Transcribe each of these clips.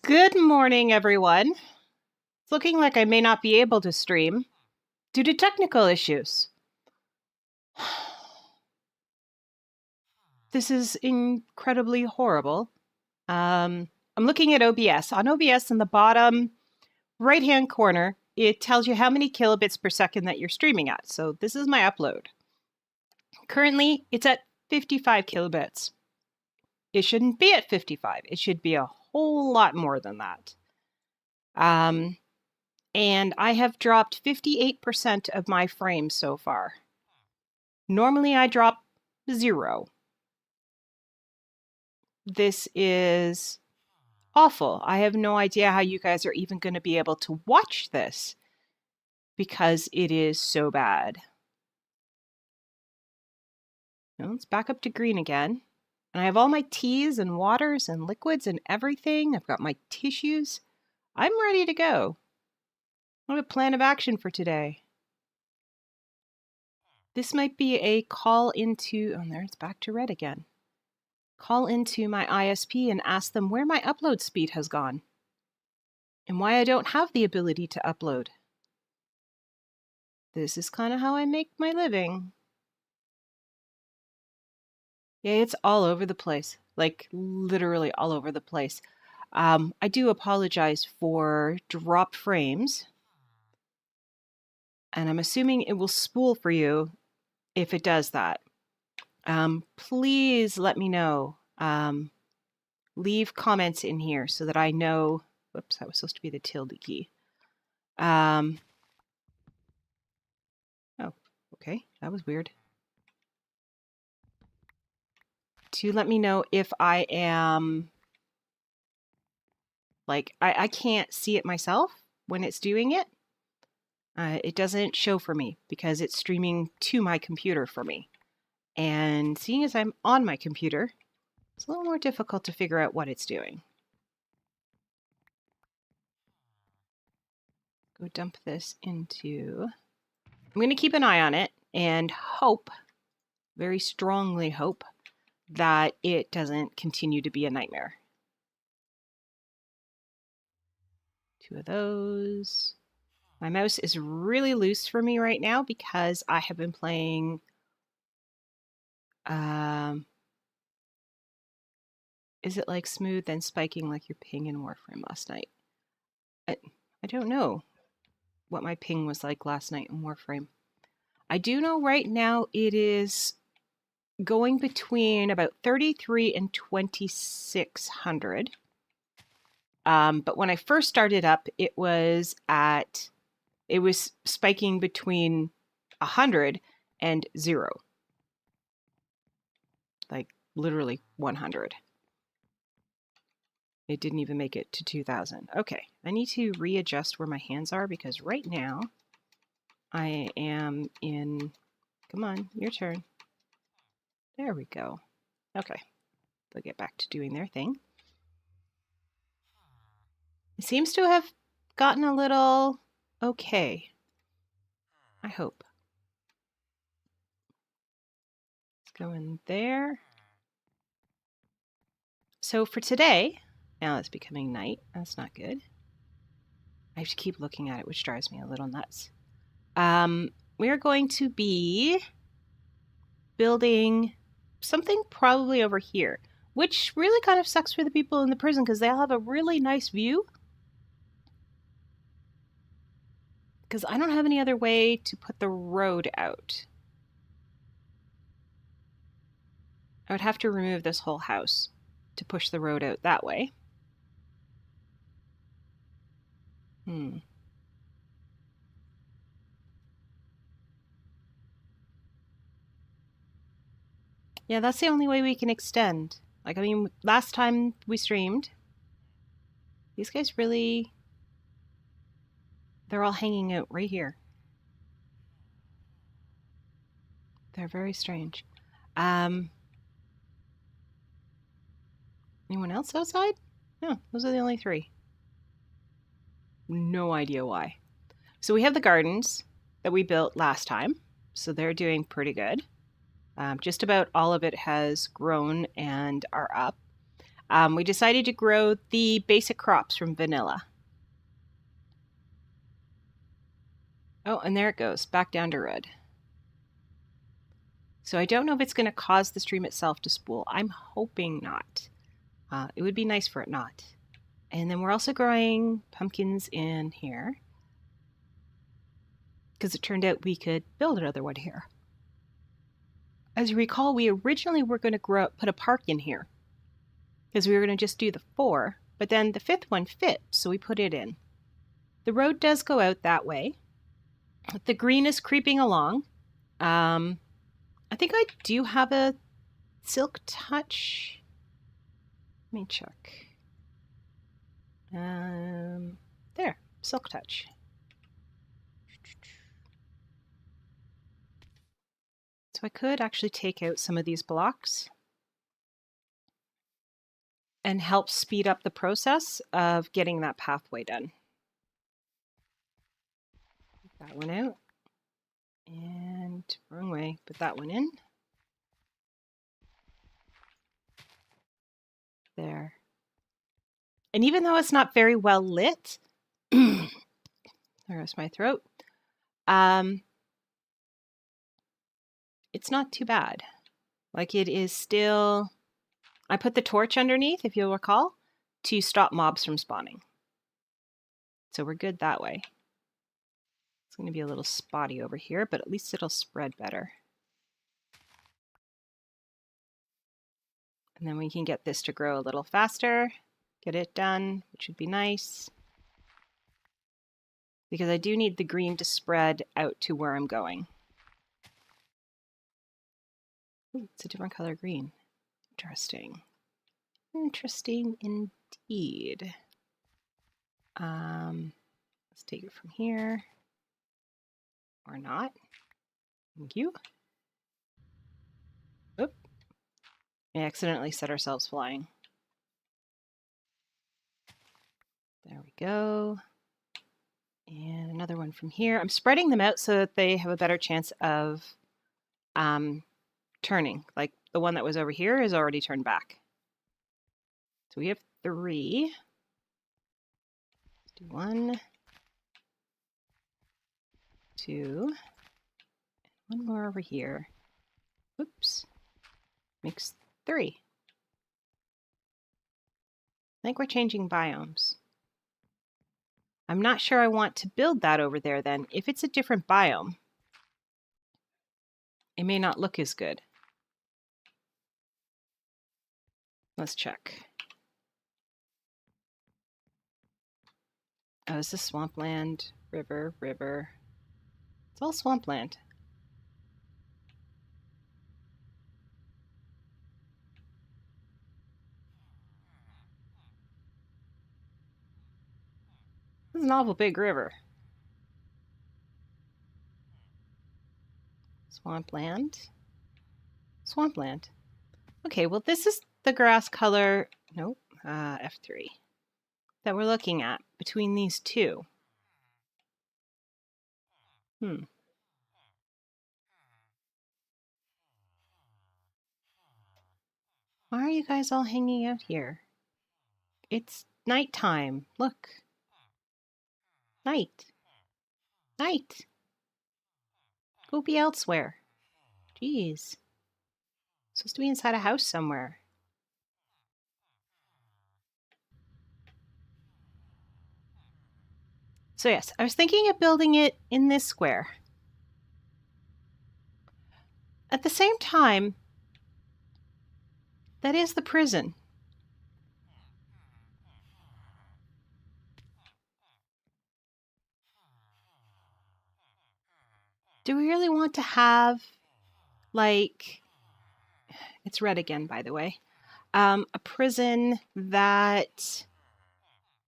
Good morning, everyone. It's looking like I may not be able to stream due to technical issues. This is incredibly horrible. I'm looking at OBS. On OBS in the bottom right-hand corner, it tells you how many kilobits per second that you're streaming at. So this is my upload. Currently, it's at 55 kilobits. It shouldn't be at 55. It should be a whole lot more than that. And I have dropped 58% of my frames so far. Normally I drop 0. This is awful. I have no idea how you guys are even going to be able to watch this because it is so bad. Now let's back up to green again. And I have all my teas and waters and liquids and everything. I've got my tissues. I'm ready to go. I have a plan of action for today. This might be a call into, oh, there it's back to red again. Call into my ISP and ask them where my upload speed has gone and why I don't have the ability to upload. This is kind of how I make my living. Yeah, it's all over the place, like literally all over the place. I do apologize for dropped frames. And I'm assuming it will spool for you if it does that. Please let me know. Leave comments in here so that I know. Whoops, that was supposed to be the tilde key. Oh, okay, that was weird. To let me know if I am, like, I can't see it myself when it's doing it. It doesn't show for me because it's streaming to my computer for me. And seeing as I'm on my computer, it's a little more difficult to figure out what it's doing. Go dump this into... I'm going to keep an eye on it and hope, very strongly hope, that it doesn't continue to be a nightmare. 2 of those. My mouse is really loose for me right now because I have been playing... is it like smooth and spiking like your ping in Warframe last night? I don't know what my ping was like last night in Warframe. I do know right now it is going between about 33 and 2600. But when I first started up, it was spiking between 100 and 0. Like literally 100. It didn't even make it to 2000. Okay, I need to readjust where my hands are because right now I am in, come on, your turn. There we go. Okay, they'll get back to doing their thing. It seems to have gotten a little okay. I hope. Let's go in there. So for today, now it's becoming night. That's not good. I have to keep looking at it, which drives me a little nuts. We are going to be building something probably over here, which really kind of sucks for the people in the prison because they'll have a really nice view. Because I don't have any other way to put the road out. I would have to remove this whole house to push the road out that way. Yeah, that's the only way we can extend. Like, I mean, last time we streamed, these guys really... They're all hanging out right here. They're very strange. Anyone else outside? No, those are the only 3. No idea why. So we have the gardens that we built last time. So they're doing pretty good. Just about all of it has grown and are up. We decided to grow the basic crops from vanilla. Oh, and there it goes, back down to red. So I don't know if it's going to cause the stream itself to spool. I'm hoping not. It would be nice for it not. And then we're also growing pumpkins in here, because it turned out we could build another one here. As you recall, we originally were going to put a park in here, because we were going to just do the 4, but then the 5th one fit, so we put it in. The road does go out that way. The green is creeping along. I think I do have a silk touch. Let me check. There, silk touch. So I could actually take out some of these blocks and help speed up the process of getting that pathway done. Take that one out. And wrong way, put that one in. There. And even though it's not very well lit, there's my throat, it's not too bad. Like, it is still, I put the torch underneath, if you'll recall, to stop mobs from spawning. So we're good that way. It's going to be a little spotty over here, but at least it'll spread better. And then we can get this to grow a little faster, get it done, which would be nice. Because I do need the green to spread out to where I'm going. Ooh, it's a different color green. Interesting. Interesting indeed. Let's take it from here. Or not. Thank you. Oop. We accidentally set ourselves flying. There we go. And another one from here. I'm spreading them out so that they have a better chance of turning. Like the one that was over here is already turned back. So we have 3. Let's do 1, 2, and 1 more over here. Oops. Makes 3. I think we're changing biomes. I'm not sure I want to build that over there then. If it's a different biome, it may not look as good. Let's check. Oh, is this swampland? River, river. It's all swampland. This is an awful big river. Swampland. Swampland. Okay, well this is the grass color, nope, F3, that we're looking at between these two. Why are you guys all hanging out here? It's nighttime. Look. Night. Night. Go be elsewhere. Jeez. Supposed to be inside a house somewhere. So yes, I was thinking of building it in this square. At the same time, that is the prison. Do we really want to have, like, it's red again, by the way, a prison that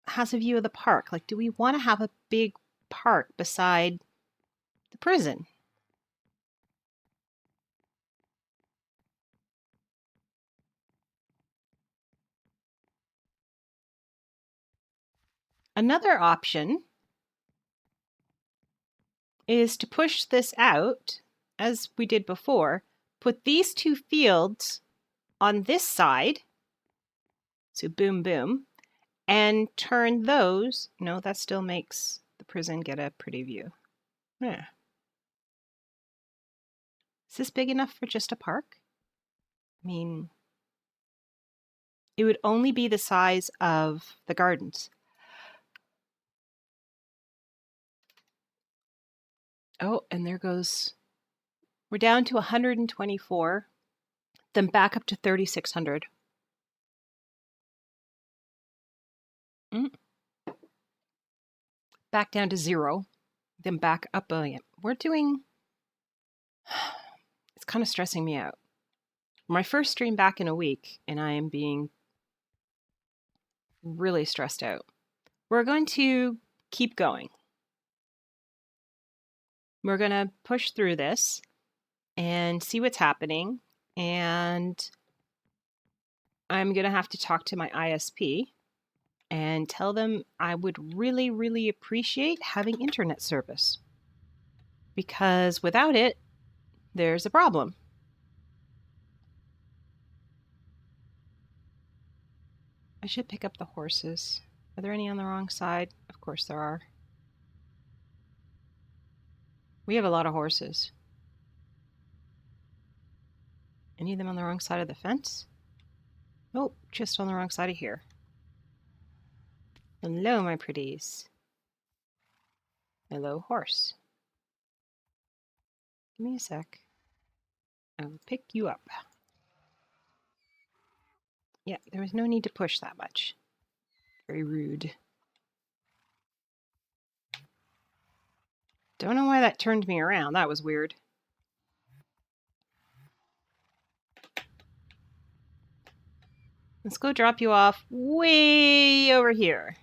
has a view of the park? Like, do we want to have a big park beside the prison? Another option is to push this out, as we did before, put these 2 fields on this side, So boom, boom. And turn those. No, that still makes the prison get a pretty view. Yeah. Is this big enough for just a park? I mean, it would only be the size of the gardens. Oh, and there goes. We're down to 124, then back up to 3,600. Back down to 0, then back up again. We're doing. It's kind of stressing me out. My first stream back in a week, and I am being really stressed out. We're going to keep going. We're going to push through this and see what's happening. And I'm going to have to talk to my ISP and tell them I would really, really appreciate having internet service. Because without it, there's a problem. I should pick up the horses. Are there any on the wrong side? Of course there are. We have a lot of horses. Any of them on the wrong side of the fence? Nope, just on the wrong side of here. Hello, my pretties. Hello, horse. Give me a sec. I'll pick you up. Yeah, there was no need to push that much. Very rude. Don't know why that turned me around. That was weird. Let's go drop you off way over here.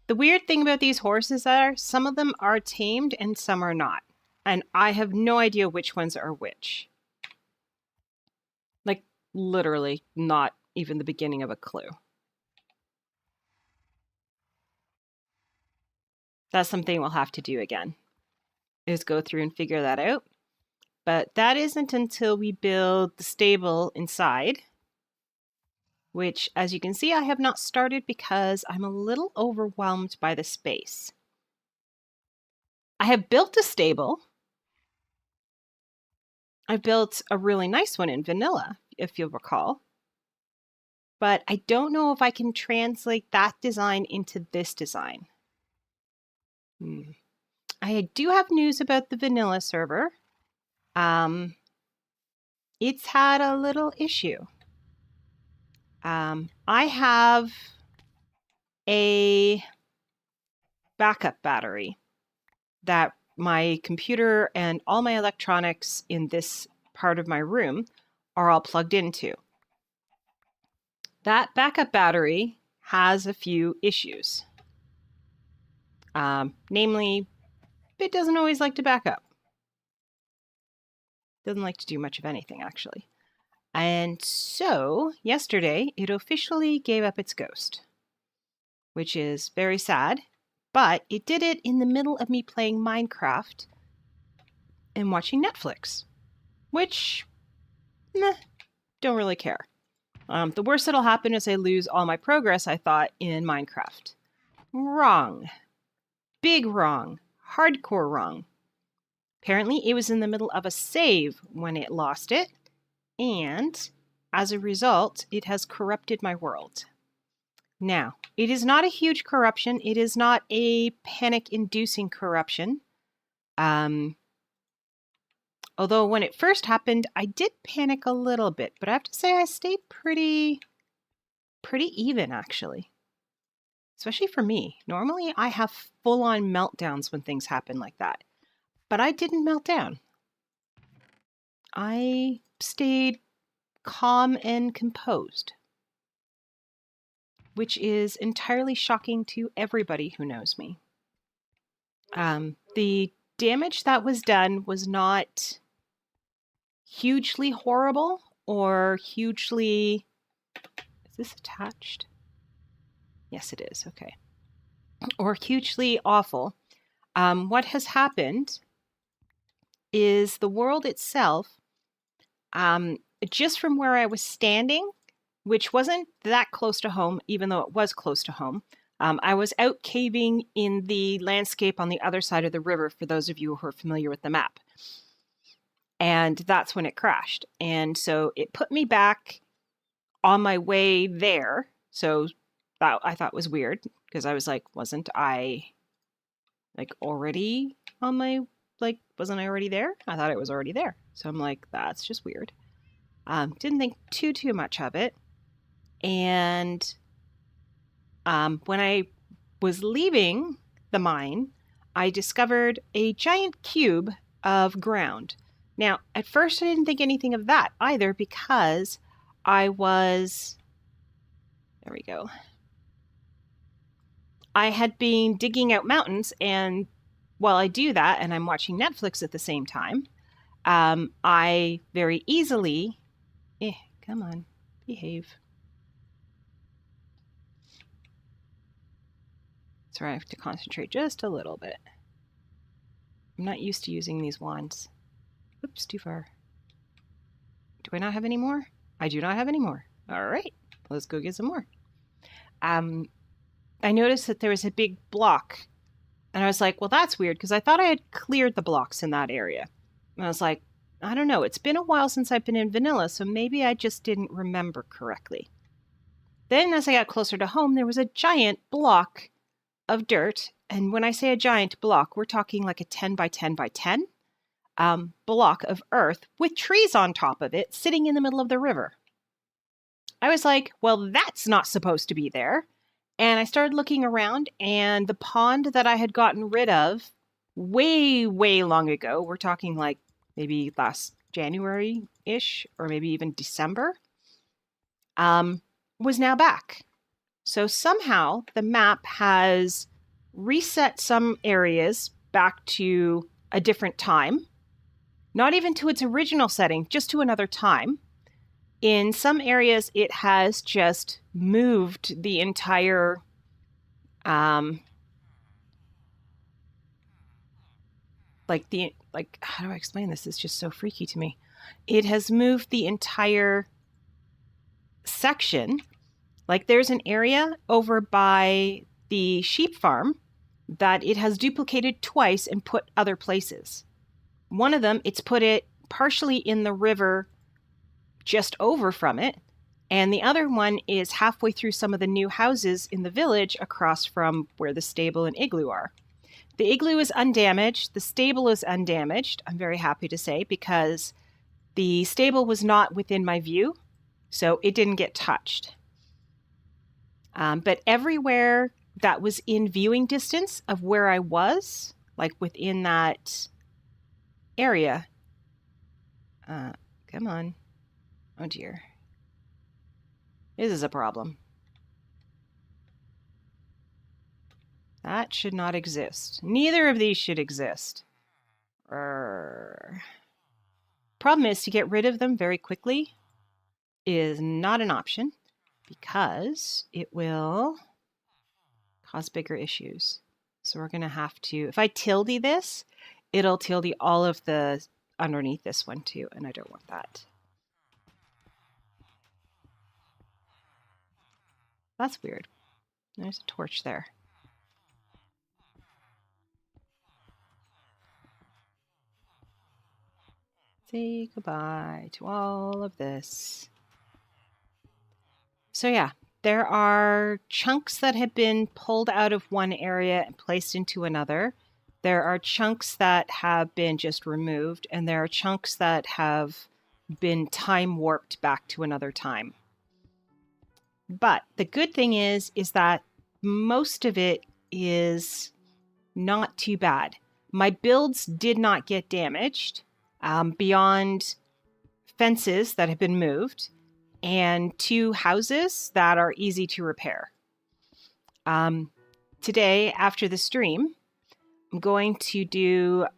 The weird thing about these horses are some of them are tamed and some are not. And I have no idea which ones are which. Like, literally not even the beginning of a clue. That's something we'll have to do again, is go through and figure that out. But that isn't until we build the stable inside, which, as you can see, I have not started because I'm a little overwhelmed by the space. I have built a stable. I built a really nice one in vanilla, if you'll recall. But I don't know if I can translate that design into this design. I do have news about the vanilla server. It's had a little issue. I have a backup battery that my computer and all my electronics in this part of my room are all plugged into. That backup battery has a few issues. Namely, it doesn't always like to back up. Doesn't like to do much of anything, actually. And so, yesterday, it officially gave up its ghost, which is very sad, but it did it in the middle of me playing Minecraft and watching Netflix, which, don't really care. The worst that'll happen is I lose all my progress, I thought, in Minecraft. Wrong. Big wrong. Hardcore wrong. Apparently, it was in the middle of a save when it lost it, and as a result, it has corrupted my world. Now, it is not a huge corruption. It is not a panic-inducing corruption. Although when it first happened, I did panic a little bit, but I have to say I stayed pretty even, actually. Especially for me. Normally, I have full-on meltdowns when things happen like that. But I didn't melt down. I stayed calm and composed, which is entirely shocking to everybody who knows me. The damage that was done was not hugely horrible or hugely... Is this attached? Yes, it is. Okay. Or hugely awful. What has happened is the world itself, just from where I was standing, which wasn't that close to home, even though it was close to home. I was out caving in the landscape on the other side of the river, for those of you who are familiar with the map. And that's when it crashed. And so it put me back on my way there. So that I thought was weird, because I was like, wasn't I like already on my, like, wasn't I already there? I thought it was already there. So I'm like, that's just weird. Didn't think too much of it. And when I was leaving the mine, I discovered a giant cube of ground. Now, at first I didn't think anything of that either, because I was, there we go. I had been digging out mountains, and while I do that and I'm watching Netflix at the same time, I very easily, come on, behave. Sorry, I have to concentrate just a little bit. I'm not used to using these wands. Oops, too far. Do I not have any more? I do not have any more. All right, let's go get some more. I noticed that there was a big block, and I was like, well, that's weird, because I thought I had cleared the blocks in that area. And I was like, I don't know, it's been a while since I've been in vanilla, so maybe I just didn't remember correctly. Then as I got closer to home, there was a giant block of dirt. And when I say a giant block, we're talking like a 10 by 10 by 10 block of earth with trees on top of it sitting in the middle of the river. I was like, well, that's not supposed to be there. And I started looking around, and the pond that I had gotten rid of way long ago, we're talking like maybe last January-ish, or maybe even December, was now back. So somehow the map has reset some areas back to a different time, not even to its original setting, just to another time. In some areas, it has just moved the entire, how do I explain this? It's just so freaky to me. It has moved the entire section. Like, there's an area over by the sheep farm that it has duplicated twice and put other places. One of them, it's put it partially in the river just over from it, and the other one is halfway through some of the new houses in the village across from where the stable and igloo are. The igloo is undamaged. The stable is undamaged, I'm very happy to say, because the stable was not within my view, so it didn't get touched. But everywhere that was in viewing distance of where I was, like within that area, come on. Oh dear. This is a problem. That should not exist. Neither of these should exist. Problem is, to get rid of them very quickly is not an option, because it will cause bigger issues. So we're going to have to, if I tilde this, it'll tilde all of the underneath this one too, and I don't want that. That's weird. There's a torch there. Say goodbye to all of this. So yeah, there are chunks that have been pulled out of one area and placed into another. There are chunks that have been just removed, and there are chunks that have been time warped back to another time. But the good thing is that most of it is not too bad. My builds did not get damaged beyond fences that have been moved and 2 houses that are easy to repair. Today, after the stream, I'm going to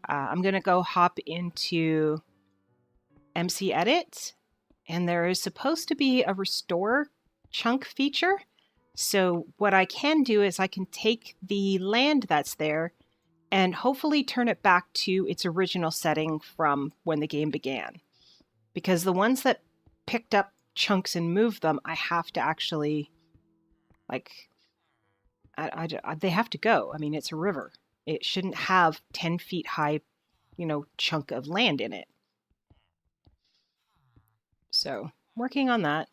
go hop into MC Edit, and there is supposed to be a restore chunk feature. So what I can do is I can take the land that's there and hopefully turn it back to its original setting from when the game began. Because the ones that picked up chunks and move them, I have to actually, like, they have to go. I mean, it's a river. It shouldn't have 10 feet high, chunk of land in it. So, working on that.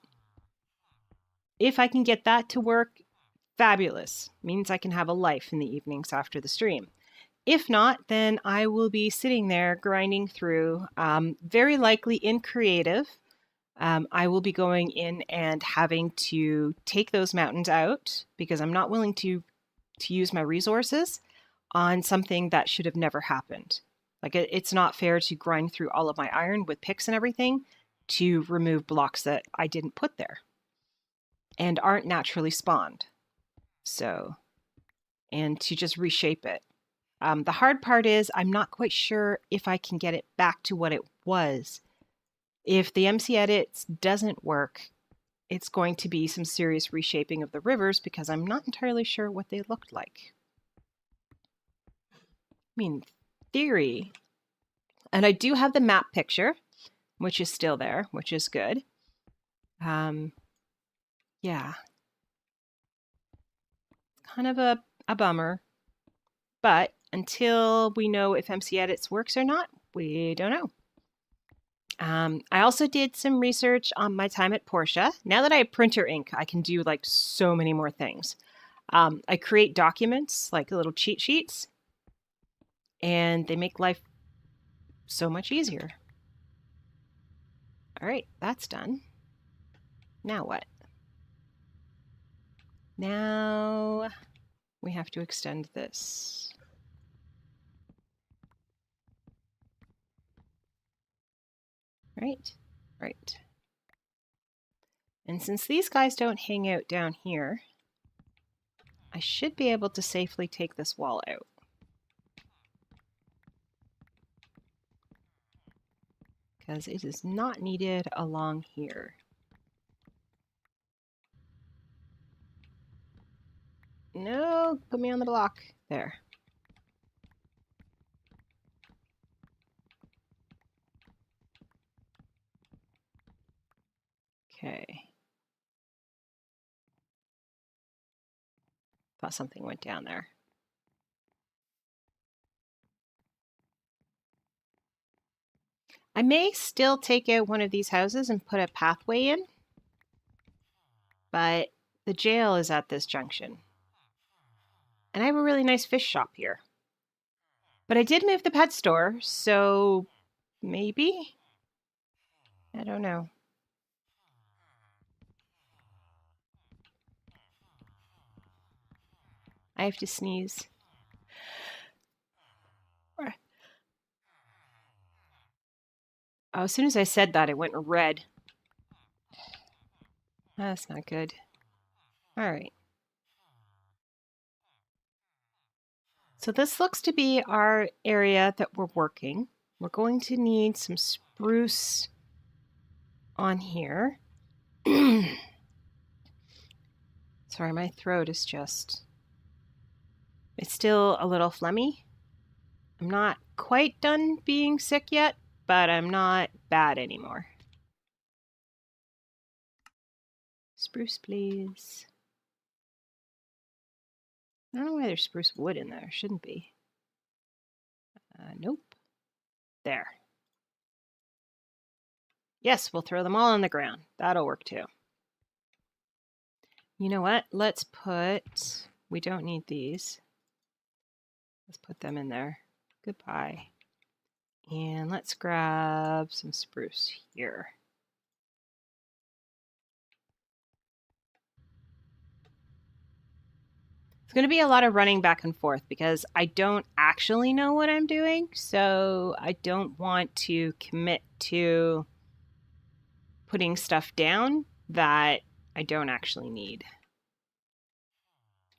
If I can get that to work, fabulous. Means I can have a life in the evenings after the stream. If not, then I will be sitting there grinding through, very likely in creative. I will be going in and having to take those mountains out because I'm not willing to use my resources on something that should have never happened. Like, it's not fair to grind through all of my iron with picks and everything to remove blocks that I didn't put there and aren't naturally spawned. So, and to just reshape it. The hard part is I'm not quite sure if I can get it back to what it was. If the MC edits doesn't work, it's going to be some serious reshaping of the rivers because I'm not entirely sure what they looked like. I mean, theory. And I do have the map picture, which is still there, which is good. Yeah. Kind of a bummer. But until we know if MC Edits works or not, we don't know. I also did some research on my time at Porsche. Now that I have printer ink, I can do like so many more things. I create documents, like little cheat sheets, and they make life so much easier. All right, that's done. Now what? Now we have to extend this. Right. And since these guys don't hang out down here, I should be able to safely take this wall out. Because it is not needed along here. No, put me on the block. There. Okay. Thought something went down there. I may still take out one of these houses and put a pathway in, but the jail is at this junction. And I have a really nice fish shop here. But I did move the pet store, so maybe? I don't know. I have to sneeze. Oh, as soon as I said that, it went red. That's not good. All right. So this looks to be our area that we're working. We're going to need some spruce on here. Sorry, my throat is just... It's still a little phlegmy. I'm not quite done being sick yet, but I'm not bad anymore. Spruce, please. I don't know why there's spruce wood in there. Shouldn't be. Nope. There. Yes, we'll throw them all on the ground. That'll work too. You know what? Let's put... We don't need these. Let's put them in there. Goodbye. And let's grab some spruce here. It's going to be a lot of running back and forth because I don't actually know what I'm doing, so I don't want to commit to putting stuff down that I don't actually need.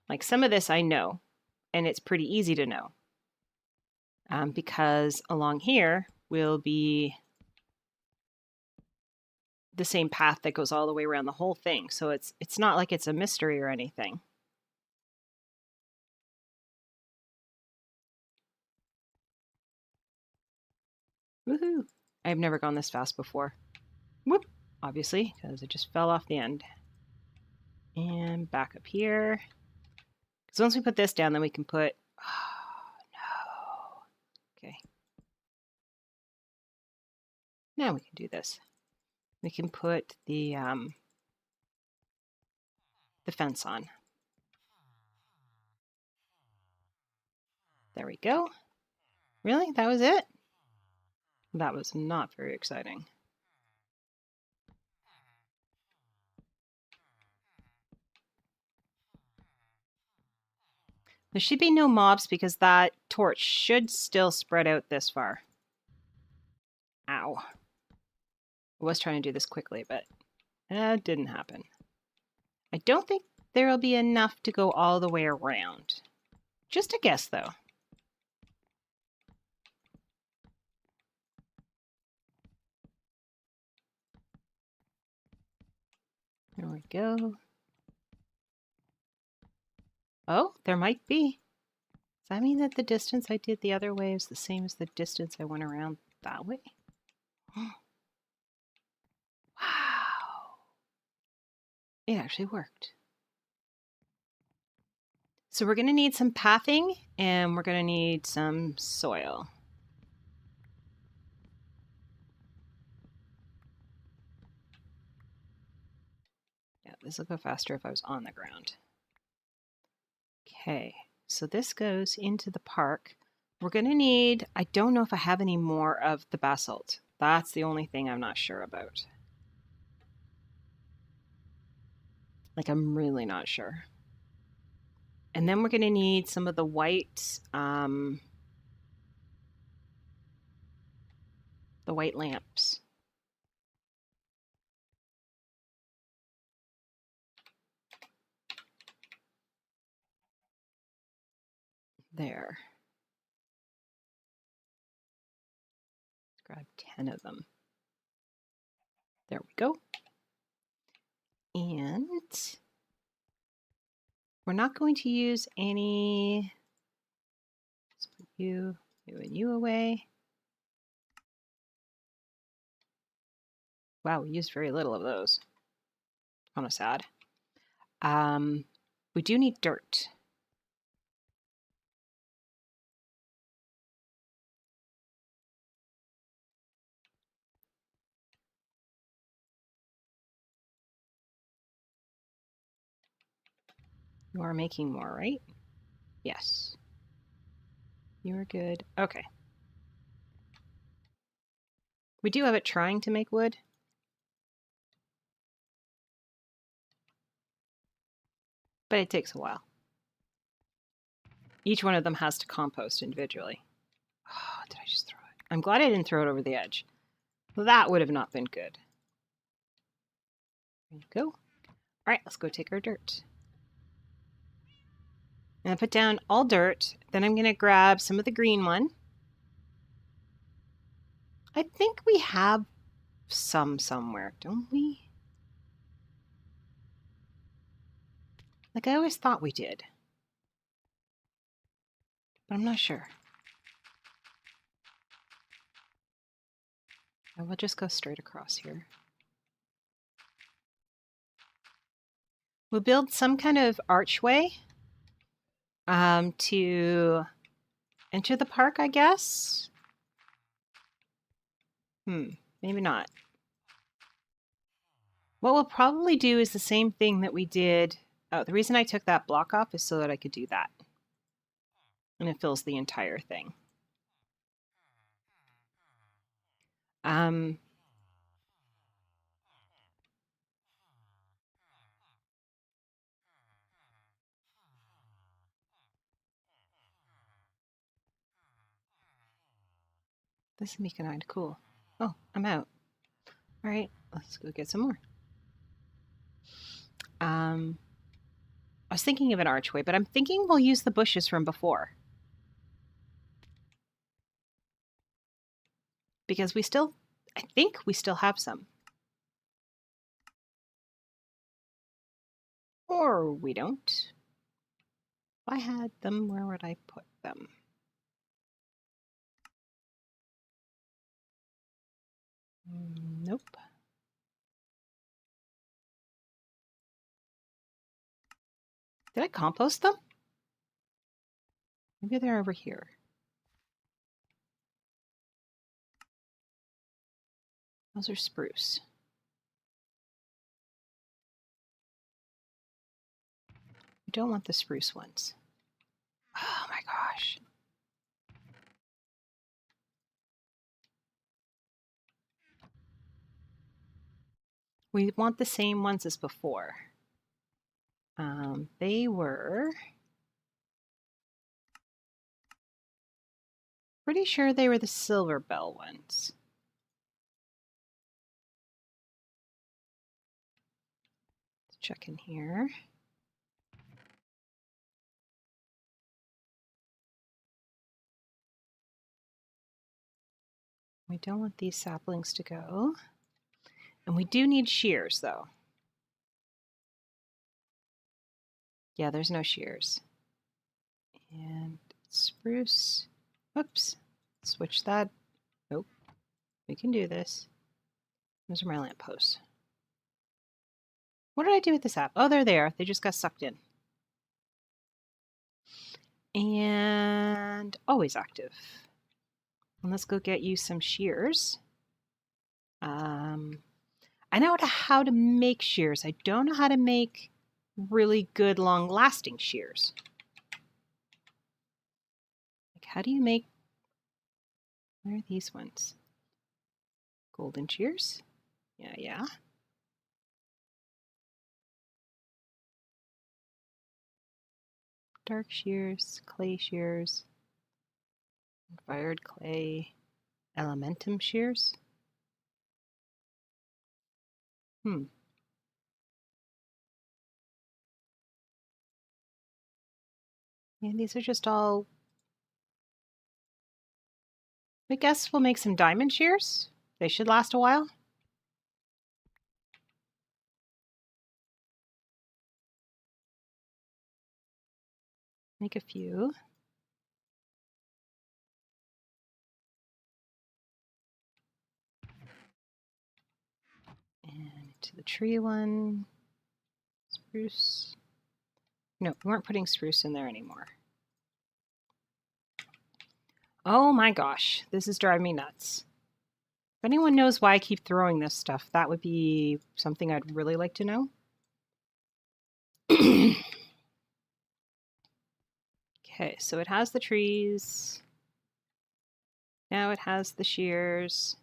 Like some of this I know, and it's pretty easy to know because along here will be the same path that goes all the way around the whole thing, so it's not like it's a mystery or anything. Woohoo! I've never gone this fast before. Whoop! obviously, because it just fell off the end. And back up here. Because once we put this down, then we can put... Oh, no. Okay. Now we can do this. We can put the fence on. There we go. Really? That was it? That was not very exciting. There should be no mobs because that torch should still spread out this far. Ow. I was trying to do this quickly, but that didn't happen. I don't think there will be enough to go all the way around. Just a guess, though. There we go. Oh, there might be. Does that mean that the distance I did the other way is the same as the distance I went around that way? Wow. It actually worked. So we're going to need some pathing and we're going to need some soil. Yeah, this will go faster if I was on the ground. Okay, so this goes into the park. We're going to need, I don't know if I have any more of the basalt. That's the only thing I'm not sure about. Like, I'm really not sure. And then we're going to need some of the white lamps. There. Grab 10 of them. There we go. And we're not going to use any. Let's put you and you away. Wow, we used very little of those. Kind of sad. We do need dirt. You are making more, right? Yes. You are good. Okay. We do have it trying to make wood. But it takes a while. Each one of them has to compost individually. Oh, did I just throw it? I'm glad I didn't throw it over the edge. That would have not been good. There you go. All right, let's go take our dirt. And I put down all dirt. Then I'm going to grab some of the green one. I think we have some somewhere, don't we? Like, I always thought we did. But I'm not sure. I will just go straight across here. We'll build some kind of archway to enter the park, I guess. Maybe not. What we'll probably do is the same thing that we did. Oh, the reason I took that block off is so that I could do that. And it fills the entire thing. This would be kind of cool. Oh, I'm out. All right, let's go get some more. I was thinking of an archway, but I'm thinking we'll use the bushes from before. Because we still, I think we still have some. Or we don't. If I had them, where would I put them? Nope. Did I compost them? Maybe they're over here. Those are spruce. I don't want the spruce ones. Oh my gosh. We want the same ones as before. They were... Pretty sure they were the silver bell ones. Let's check in here. We don't want these saplings to go. And we do need shears, though. Yeah, there's no shears. And spruce. Whoops. Switch that. Nope. We can do this. Those are my lampposts. What did I do with this app? Oh, they're there. They just got sucked in. And always active. And let's go get you some shears. I know how to make shears. I don't know how to make really good, long-lasting shears. Like, how do you make... Where are these ones? Golden shears? Yeah. Dark shears, clay shears, fired clay, elementum shears. Yeah, these are just all... I guess we'll make some diamond shears. They should last a while. Make a few. And to the tree one. Spruce. No, we weren't putting spruce in there anymore. Oh my gosh, this is driving me nuts. If anyone knows why I keep throwing this stuff, that would be something I'd really like to know. Okay, so it has the trees. Now it has the shears.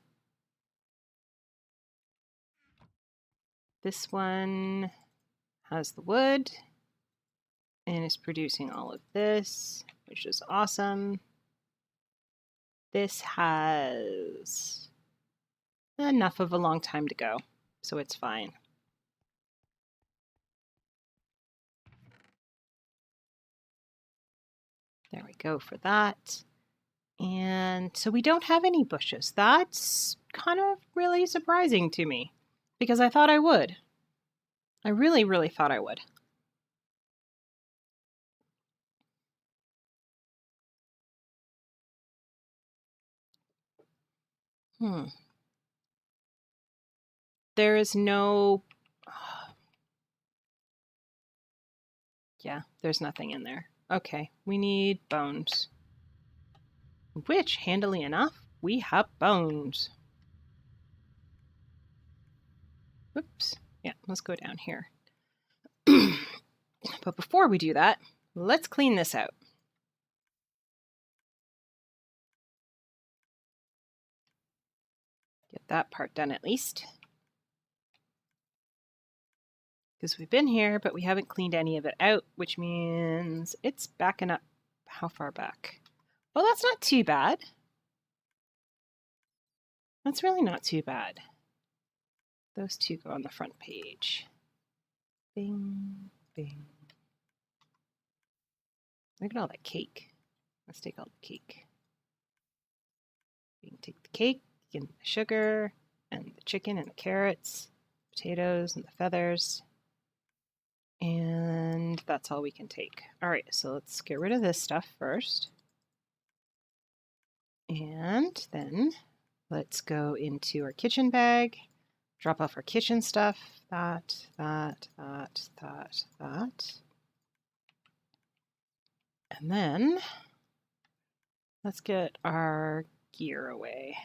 This one has the wood and is producing all of this, which is awesome. This has enough of a long time to go, so it's fine. There we go for that. And so we don't have any bushes. That's kind of really surprising to me because I thought I would. I really, really thought I would. There is no... Yeah, there's nothing in there. Okay, we need bones. Which, handily enough, we have bones. Whoops. Yeah, let's go down here. But before we do that, let's clean this out. Get that part done at least. Because we've been here, but we haven't cleaned any of it out, which means it's backing up. How far back? Well, that's not too bad. That's really not too bad. Those two go on the front page. Bing, bing. Look at all that cake. Let's take all the cake. We can take the cake and the sugar and the chicken and the carrots, potatoes and the feathers. And that's all we can take. All right, so let's get rid of this stuff first. And then let's go into our kitchen bag, drop off our kitchen stuff, that. And then let's get our gear away.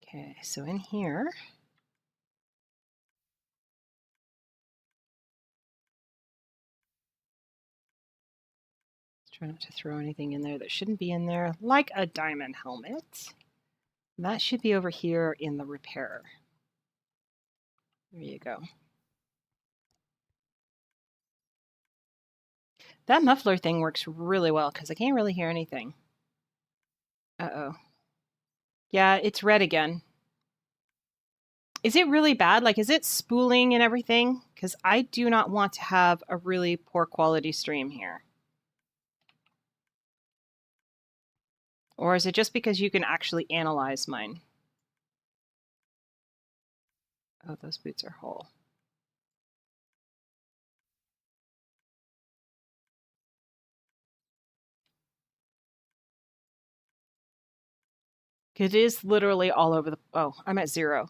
Okay, so in here, let's try not to throw anything in there that shouldn't be in there, like a diamond helmet. That should be over here in the repair. There you go. That muffler thing works really well because I can't really hear anything. Uh-oh. Yeah, it's red again. Is it really bad? Like, is it spooling and everything? Because I do not want to have a really poor quality stream here. Or is it just because you can actually analyze mine? Oh, those boots are whole. It is literally all over the... Oh, I'm at 0.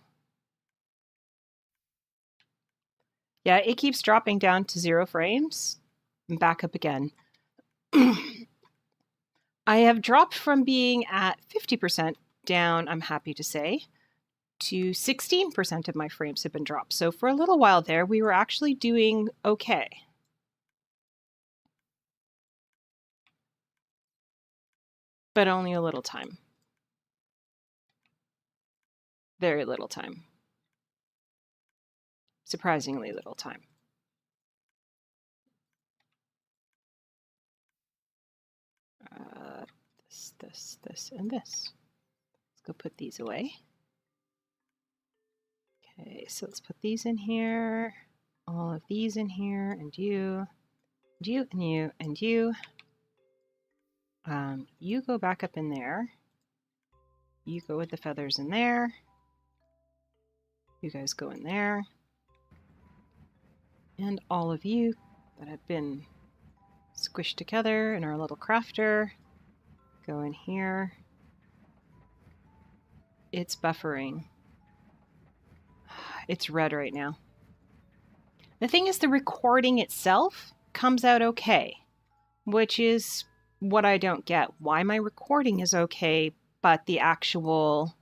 Yeah, it keeps dropping down to 0 frames and back up again. I have dropped from being at 50% down, I'm happy to say, to 16% of my frames have been dropped. So for a little while there, we were actually doing okay. But only a little time. Very little time. Surprisingly little time. This, and this. Let's go put these away. Okay, so let's put these in here. All of these in here, and you, and you, and you, and you. You go back up in there. You go with the feathers in there. You guys go in there. And all of you that have been squished together in our little crafter, go in here. It's buffering. It's red right now. The thing is, the recording itself comes out okay, which is what I don't get. Why my recording is okay, but the actual...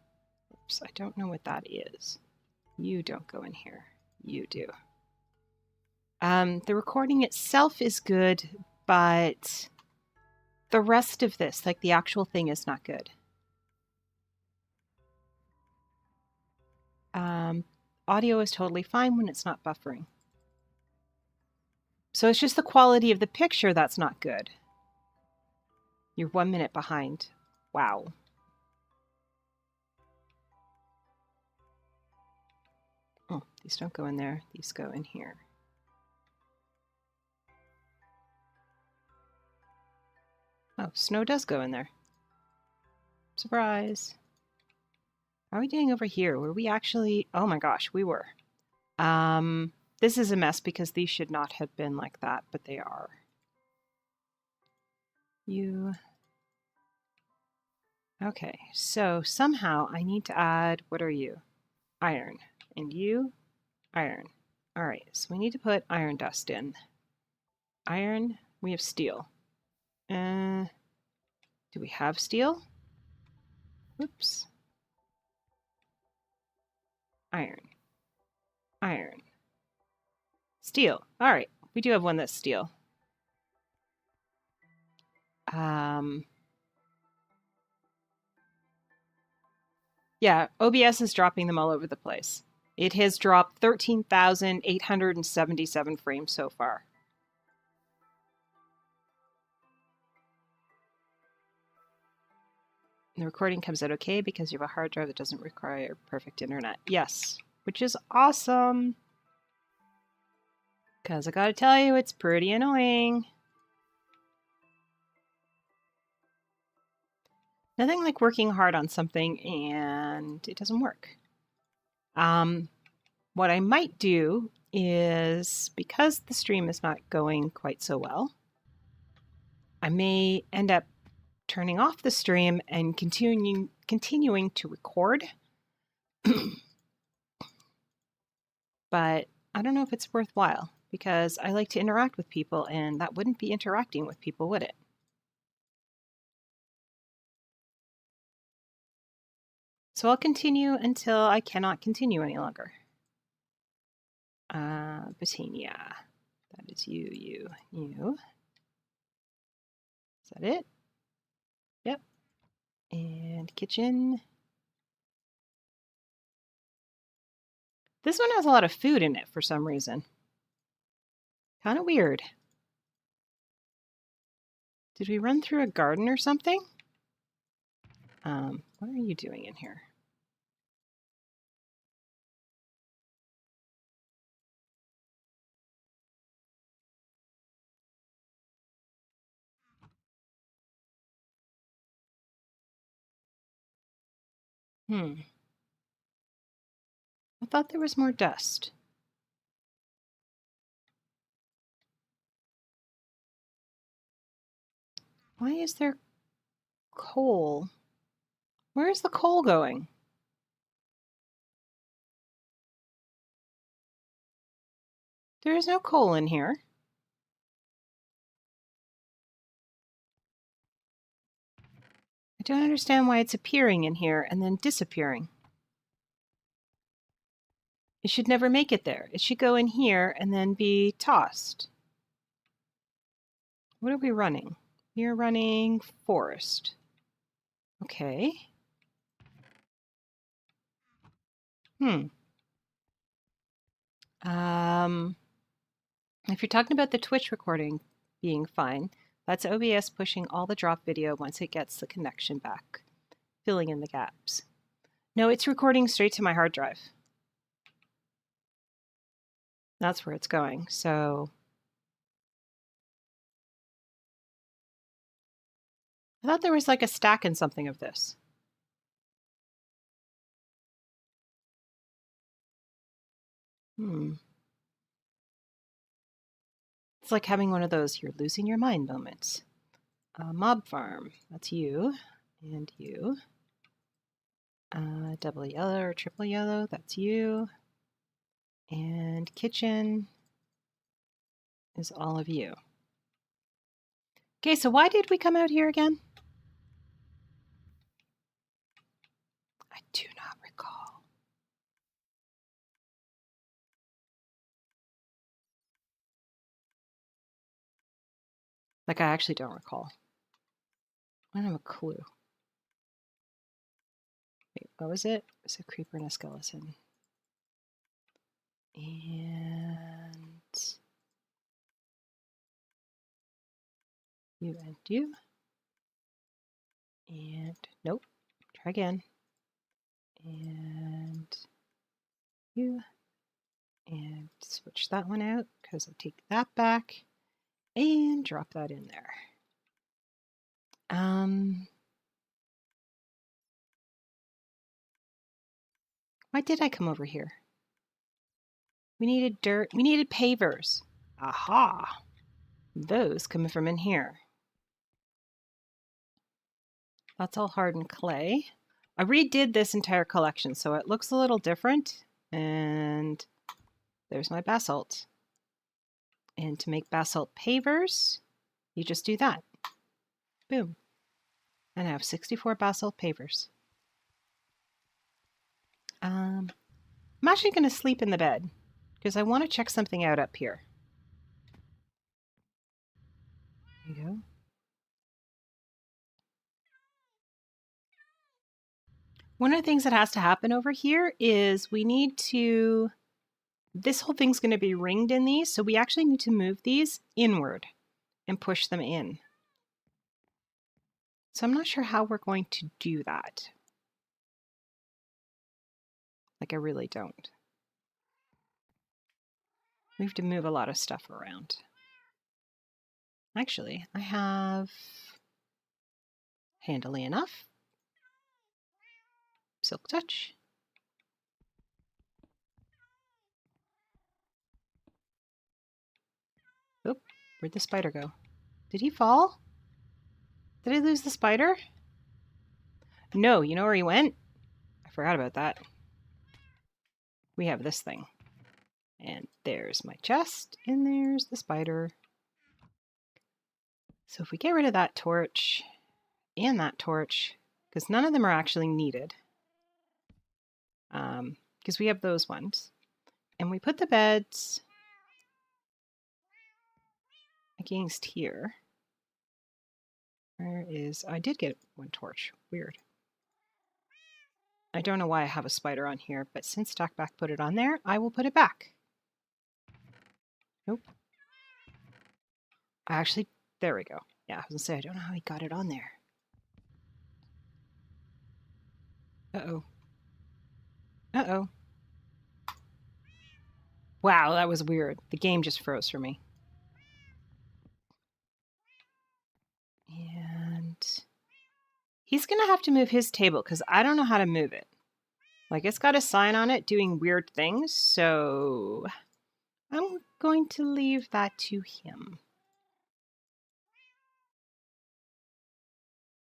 Oops, I don't know what that is. You don't go in here. You do. The recording itself is good, but the rest of this, like the actual thing, is not good. Audio is totally fine when it's not buffering. So it's just the quality of the picture that's not good. You're 1 minute behind. Wow. Oh, these don't go in there. These go in here. Oh, snow does go in there. Surprise. How are we doing over here? Were we actually... Oh my gosh, we were. This is a mess because these should not have been like that, but they are. You... Okay, so somehow I need to add... What are you? Iron. And you? Iron. Alright, so we need to put iron dust in. Iron. We have steel. Do we have steel? Whoops. Iron. Iron. Steel. Alright, we do have one that's steel. Yeah, OBS is dropping them all over the place. It has dropped 13,877 frames so far. The recording comes out okay because you have a hard drive that doesn't require perfect internet. Yes, which is awesome. Because I gotta tell you, it's pretty annoying. Nothing like working hard on something and it doesn't work. What I might do is, because the stream is not going quite so well, I may end up turning off the stream and continuing to record. But don't know if it's worthwhile because I like to interact with people and that wouldn't be interacting with people, would it? So I'll continue until I cannot continue any longer. Botania. That is you. Is that it? Yep. And kitchen. This one has a lot of food in it for some reason. Kind of weird. Did we run through a garden or something? What are you doing in here? I thought there was more dust. Why is there coal? Where is the coal going? There is no coal in here. I don't understand why it's appearing in here and then disappearing. It should never make it there. It should go in here and then be tossed. What are we running? We are running forest. Okay. If you're talking about the Twitch recording being fine, that's OBS pushing all the drop video once it gets the connection back, filling in the gaps. No, it's recording straight to my hard drive. That's where it's going, so... I thought there was like a stack in something of this. It's like having one of those you're losing your mind moments. Mob farm, that's you, and you. Double yellow or triple yellow, that's you. And kitchen is all of you. Okay, so why did we come out here again? I do not recall. Like, I actually don't recall. I don't have a clue. Wait, what was it? It was a creeper and a skeleton. And you and you. And nope. Try again. And you. And switch that one out because I take that back and drop that in there. Why did I come over here? We needed dirt. We needed pavers. Aha! Those coming from in here. That's all hardened clay. I redid this entire collection, so it looks a little different. And there's my basalt. And to make basalt pavers, you just do that. Boom. And I have 64 basalt pavers. I'm actually going to sleep in the bed because I want to check something out up here. There you go. One of the things that has to happen over here is we need to... This whole thing's going to be ringed in these, so we actually need to move these inward and push them in. So I'm not sure how we're going to do that. Like, I really don't. We have to move a lot of stuff around. Actually, I have, handily enough, Silk Touch. Oop, where'd the spider go? Did he fall? Did I lose the spider? No, you know where he went? I forgot about that. We have this thing. And there's my chest, and there's the spider. So if we get rid of that torch and that torch, because none of them are actually needed, because we have those ones, and we put the beds against here. Where is, I did get one torch, weird. I don't know why I have a spider on here, but since Stackback put it on there, I will put it back. Nope. Actually, there we go. Yeah, I was gonna say, I don't know how he got it on there. Uh-oh. Uh-oh. Wow, that was weird. The game just froze for me. And he's gonna have to move his table because I don't know how to move it. Like, it's got a sign on it doing weird things, so I'm going to leave that to him.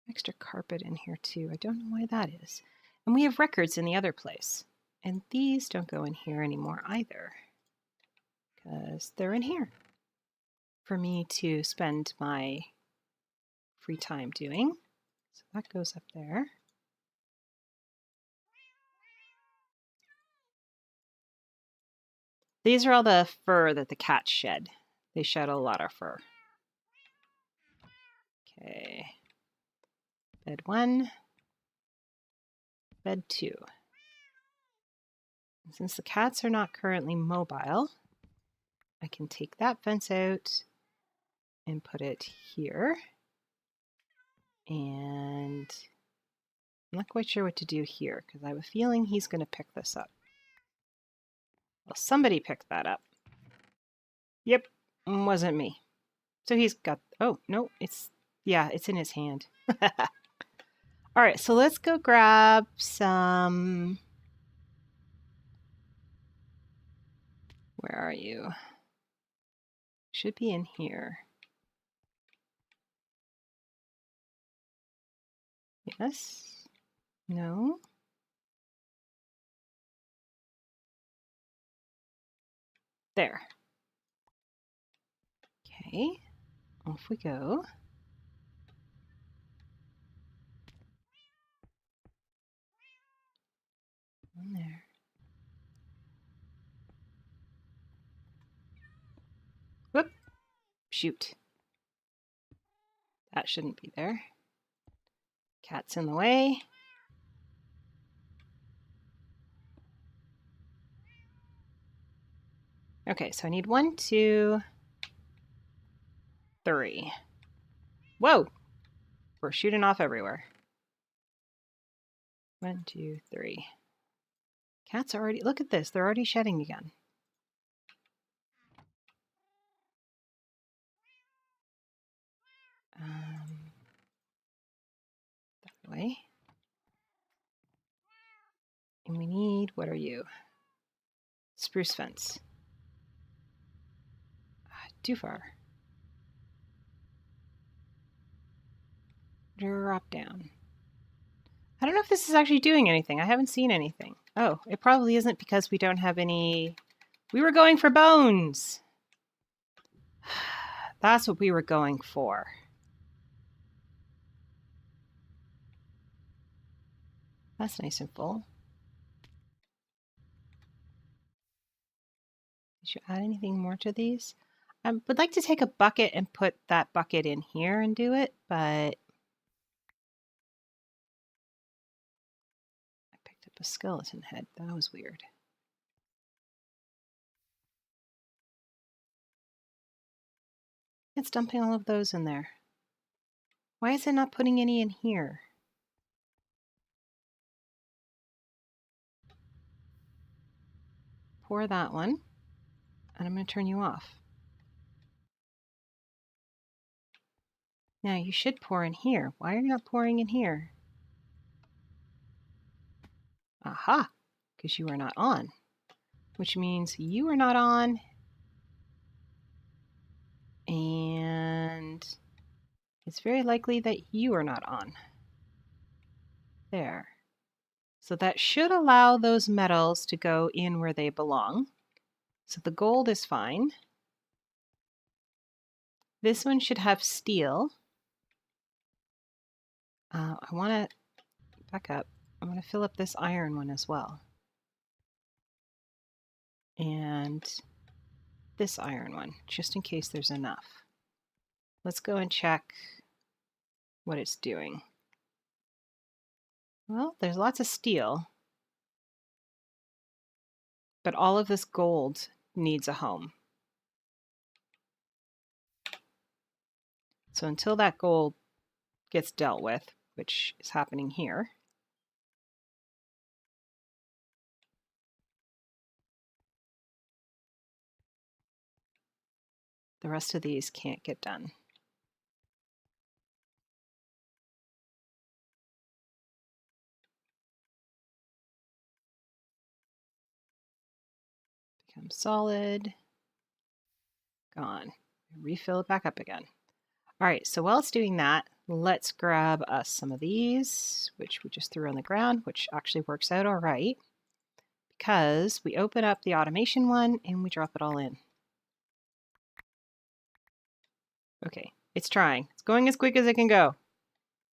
Extra carpet in here too. I don't know why that is. And we have records in the other place. And these don't go in here anymore either, because they're in here for me to spend my free time doing. So that goes up there. These are all the fur that the cats shed. They shed a lot of fur. Okay. Bed 1. Bed 2. And since the cats are not currently mobile, I can take that fence out and put it here. And I'm not quite sure what to do here because I have a feeling he's going to pick this up. Well, somebody picked that up. Yep, wasn't me. So he's got, oh, no, it's in his hand. All right, so let's go grab some, where are you? Should be in here. Yes, no. There. Okay, off we go. On there. Whoop, shoot. That shouldn't be there. Cat's in the way. Okay, so I need 1, 2, 3. Whoa! We're shooting off everywhere. 1, 2, 3. Cats are already, look at this, they're already shedding again. That way. And we need, what are you? Spruce fence. Too far. Drop down. I don't know if this is actually doing anything. I haven't seen anything. Oh, it probably isn't because we don't have any... We were going for bones! That's what we were going for. That's nice and full. Did you add anything more to these? I would like to take a bucket and put that bucket in here and do it, but I picked up a skeleton head. That was weird. It's dumping all of those in there. Why is it not putting any in here? Pour that one, and I'm going to turn you off. Now you should pour in here. Why are you not pouring in here? Aha, because you are not on, which means you are not on, and it's very likely that you are not on. There. So that should allow those metals to go in where they belong. So the gold is fine. This one should have steel. I want to back up. I want to fill up this iron one as well. And this iron one, just in case there's enough. Let's go and check what it's doing. Well, there's lots of steel, but all of this gold needs a home. So until that gold gets dealt with, which is happening here, the rest of these can't get done. Become solid. Gone. Refill it back up again. All right, so while it's doing that, let's grab us some of these, which we just threw on the ground, which actually works out all right, because we open up the automation one and we drop it all in. Okay, it's trying. It's going as quick as it can go,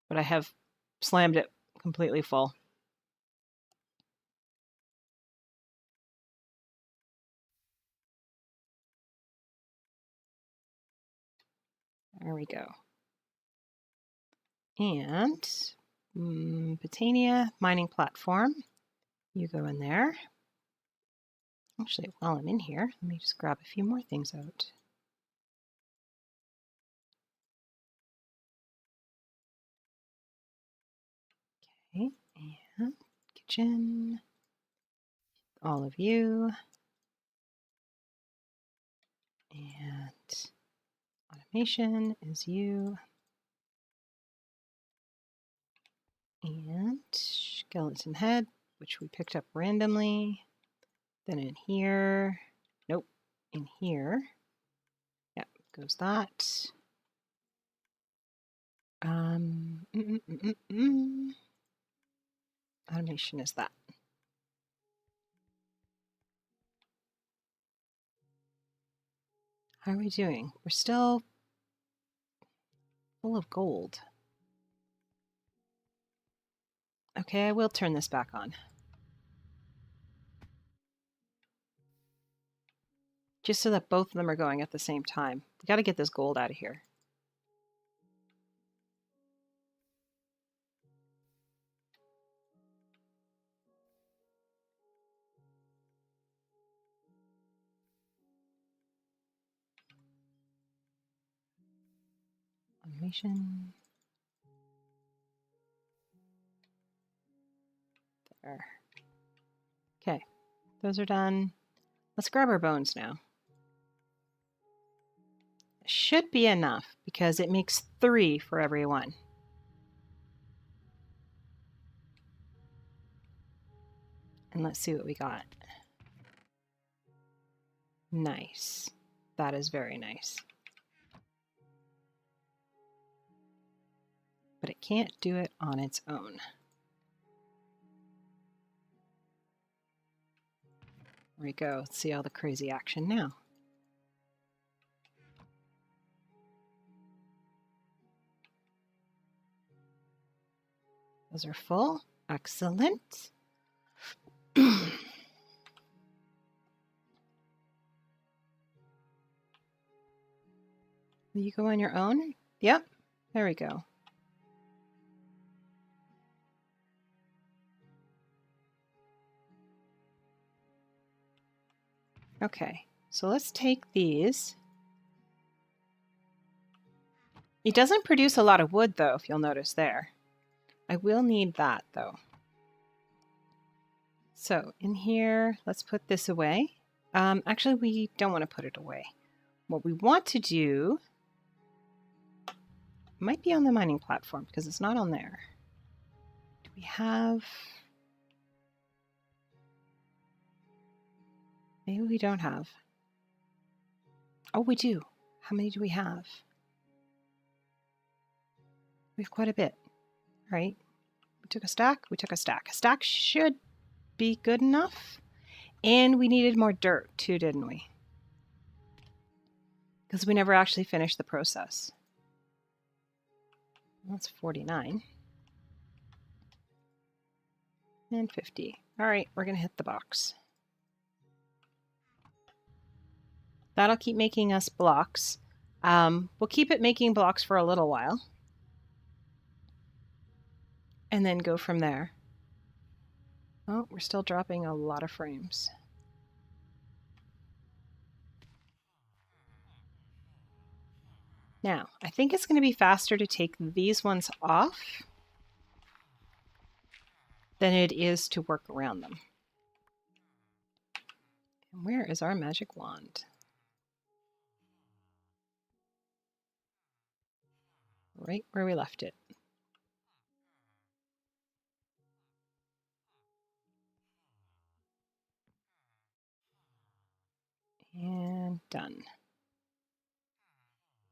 but I have slammed it completely full. There we go. And Botania mining platform. You go in there. Actually, while I'm in here, let me just grab a few more things out. Okay, and kitchen. All of you. And automation is you. And skeleton head, which we picked up randomly. Then in here, nope, in here, yep, goes that. Automation is that. How are we doing? We're still full of gold. Okay, I will turn this back on. Just so that both of them are going at the same time. We got to get this gold out of here. Automation. There. Okay, those are done. Let's grab our bones now. It should be enough because it makes 3 for every one. And let's see what we got. Nice. That is very nice. But it can't do it on its own. There we go. Let's see all the crazy action now. Those are full. Excellent. Will you go on your own? Yep. There we go. Okay, so let's take these. It doesn't produce a lot of wood, though, if you'll notice there. I will need that, though. So in here, let's put this away. Actually, we don't want to put it away. What we want to do might be on the mining platform because it's not on there. Do we have... Maybe we don't have. Oh, we do. How many do we have? We have quite a bit, right? We took a stack. We took a stack. A stack should be good enough. And we needed more dirt too, didn't we? Because we never actually finished the process. That's 49. And 50. All right, we're going to hit the box. That'll keep making us blocks. We'll keep it making blocks for a little while. And then go from there. Oh, we're still dropping a lot of frames. Now, I think it's going to be faster to take these ones off than it is to work around them. And where is our magic wand? Right where we left it. And done.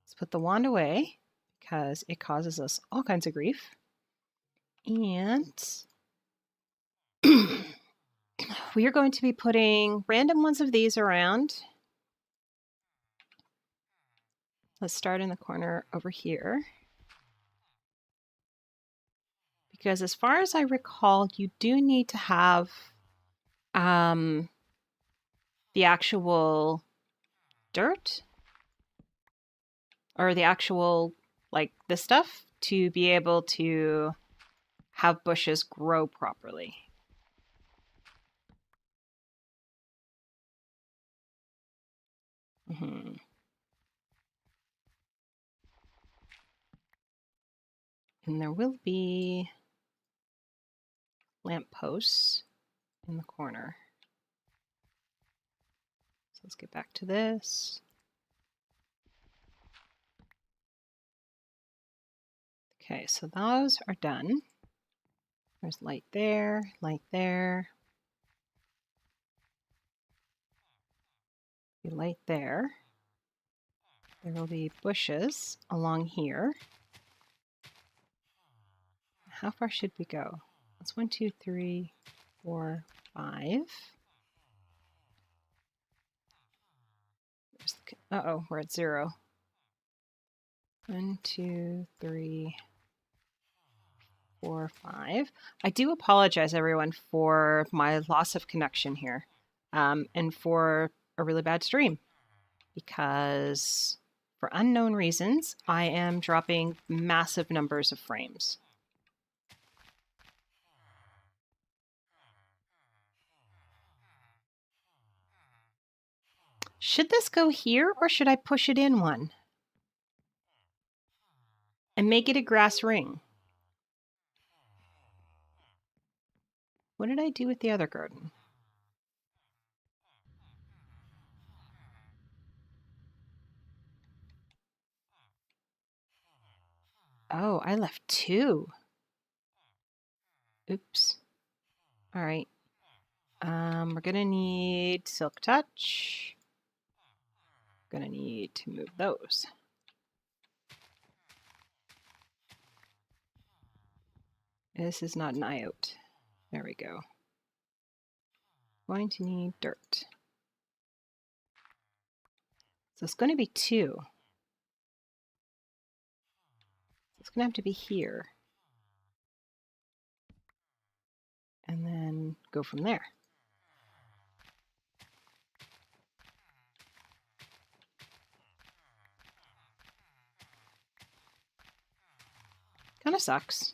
Let's put the wand away because it causes us all kinds of grief. And we are going to be putting random ones of these around. Let's start in the corner over here. Because as far as I recall, you do need to have the actual dirt or the actual, like, this stuff to be able to have bushes grow properly. Mm-hmm. And there will be lampposts in the corner. So let's get back to this. Okay, so those are done. There's light there, light there. Light there. There will be bushes along here. How far should we go? That's 1, 2, 3, 4, 5. Uh-oh, we're at 0. 1, 2, 3, 4, 5. I do apologize, everyone, for my loss of connection here, and for a really bad stream, because for unknown reasons, I am dropping massive numbers of frames. Should this go here, or should I push it in one and make it a grass ring? What did I do with the other garden? Oh, I left 2. Oops. All right. We're gonna need Silk Touch. Gonna need to move those. This is not an IOT. There we go. Going to need dirt. So it's going to be 2. It's going to have to be here. And then go from there. Kind of sucks.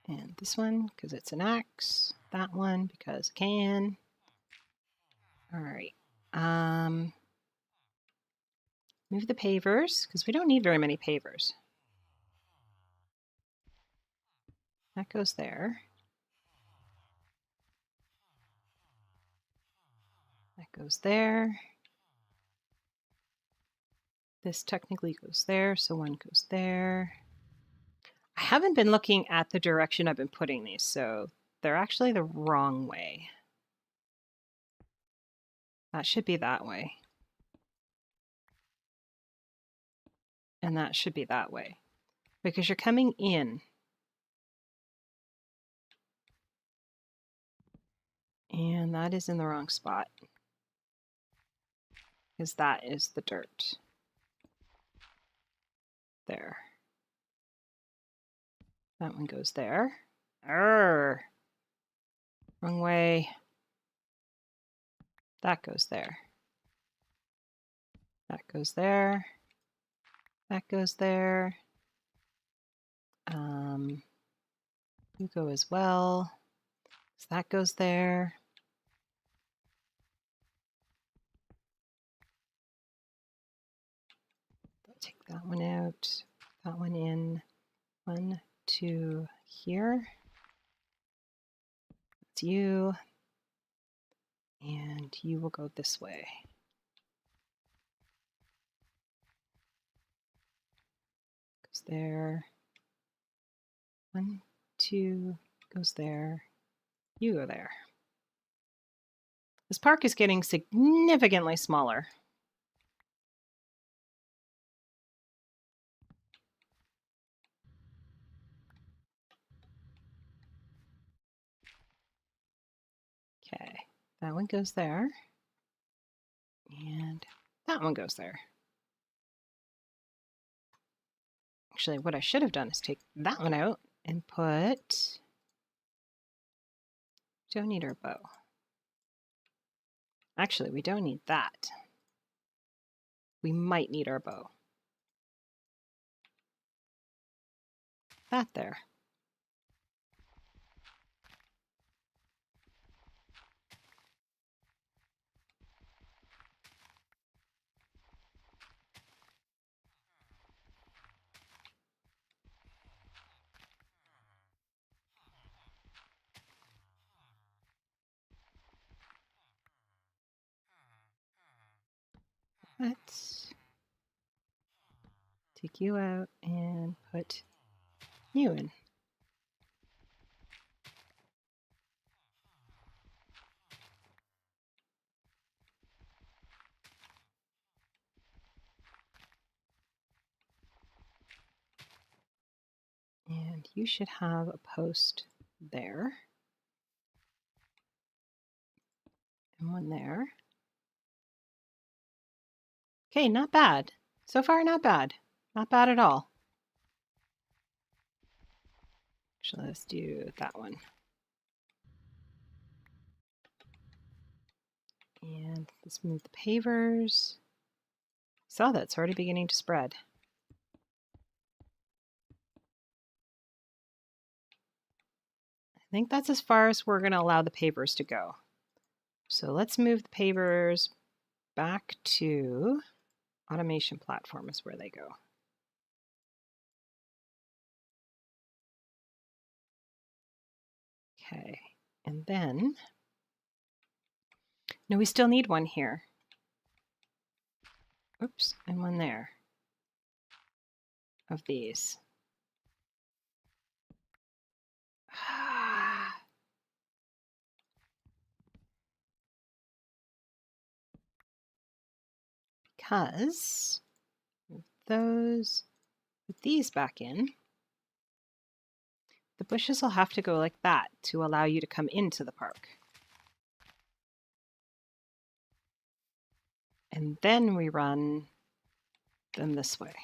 And this one, because it's an axe. That one, because it can. All right. Move the pavers, because we don't need very many pavers. That goes there. That goes there. This technically goes there, so one goes there. I haven't been looking at the direction I've been putting these, so they're actually the wrong way. That should be that way. And that should be that way. Because you're coming in. And that is in the wrong spot. Because that is the dirt. There. That one goes there. Wrong way. That goes there. That goes there. That goes there. You go as well. So that goes there. I'll take that one out. That one in. 1, 2 here. That's you. And you will go this way. Goes there. 1, 2 goes there. You go there. This park is getting significantly smaller. Okay, that one goes there. And that one goes there. Actually, what I should have done is take that one out and put... Don't need our bow. Actually, we don't need that. We might need our bow. That there. Let's take you out and put you in. And you should have a post there. And one there. Okay, not bad. So far, not bad. Not bad at all. Actually, let's do that one. And let's move the pavers. Saw that, it's already beginning to spread. I think that's as far as we're going to allow the pavers to go. So let's move the pavers back to automation platform is where they go. Okay, and then, no, we still need one here. Oops, and one there of these. Because those, put these back in, the bushes will have to go like that to allow you to come into the park. And then we run them this way.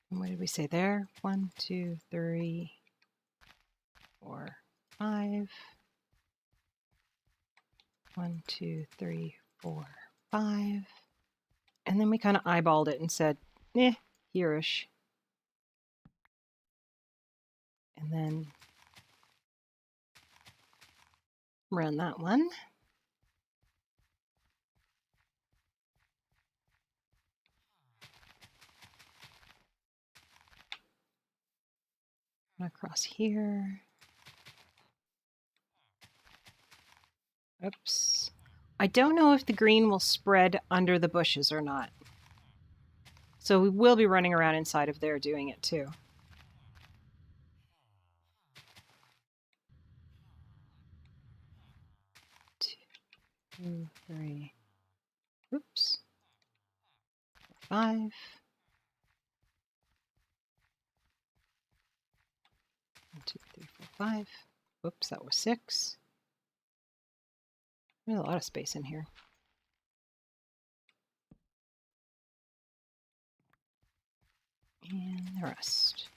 And what did we say there? 1, 2, 3, 4, 5. 1, 2, 3, 4, 5. And then we kind of eyeballed it and said, here-ish. And then run that one. Across here. Oops. I don't know if the green will spread under the bushes or not. So we will be running around inside of there doing it too. 2, 3. Oops. 5. 1, 2, 3, 4, 5. Whoops, that was 6. There's a lot of space in here. And the rest.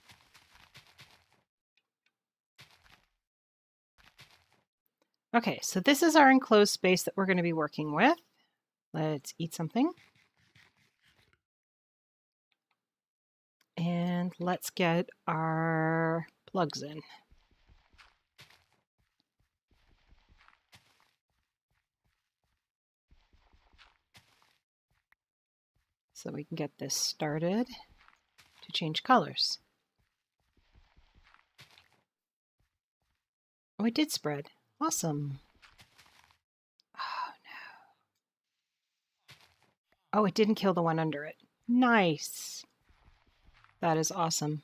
Okay, so this is our enclosed space that we're going to be working with. Let's eat something. And let's get our plugs in. So we can get this started to change colors. Oh, it did spread. Awesome. Oh, no. Oh, it didn't kill the one under it. Nice. That is awesome.